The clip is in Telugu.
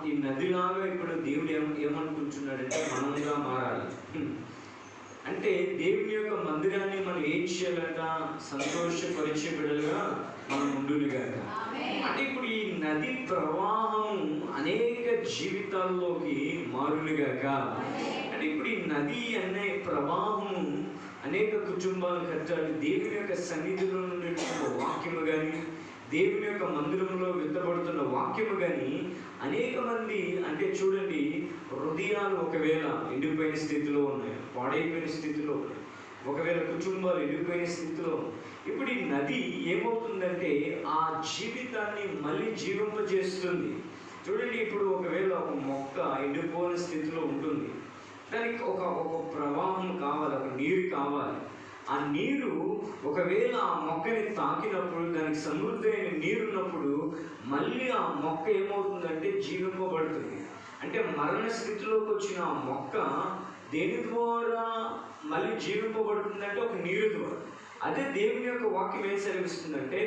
ఈ నదిలాగా ఇప్పుడు దేవుడు ఏమనుకుంటున్నాడంటే మనంగా మారాలి. అంటే దేవుని యొక్క మందిరాన్ని మనం ఏం చేయాలంట? సంతోషపరిచే బిడ్డలుగా మనం ఉండునిగాక. అంటే ఇప్పుడు ఈ నది ప్రవాహం అనేక జీవితాల్లోకి మారునిగాక. అంటే ఇప్పుడు ఈ నది అనే ప్రవాహము అనేక కుటుంబాలకు కట్టాలి. దేవుని యొక్క సన్నిధిలో నుండి వాక్యము కానీ, దేవుని యొక్క మందిరంలో విత్తబడుతున్న వాక్యము కానీ అనేక మంది, అంటే చూడండి, హృదయాలు ఒకవేళ ఎండిపోయిన స్థితిలో ఉన్నాయి, పాడైపోయిన స్థితిలో ఉన్నాయి, ఒకవేళ కుటుంబాలు ఎండిపోయిన స్థితిలో. ఇప్పుడు ఈ నది ఏమవుతుందంటే ఆ జీవితాన్ని మళ్ళీ జీవింపజేస్తుంది. చూడండి, ఇప్పుడు ఒకవేళ ఒక మొక్క ఎండిపోయిన స్థితిలో ఉంటుంది, దానికి ఒక ప్రవాహం కావాలి, ఒక నీరు కావాలి. ఆ నీరు ఒకవేళ ఆ మొక్కని తాకినప్పుడు, దానికి సమృద్ధి అయిన నీరు ఉన్నప్పుడు మళ్ళీ ఆ మొక్క ఏమవుతుందంటే జీవింపబడుతుంది. అంటే మరణ స్థితిలోకి వచ్చిన ఆ మొక్క దేని ద్వారా మళ్ళీ జీవింపబడుతుందంటే ఒక నీరు ద్వారా. అదే దేవుని యొక్క వాక్యం ఏం సెలవిస్తుందంటే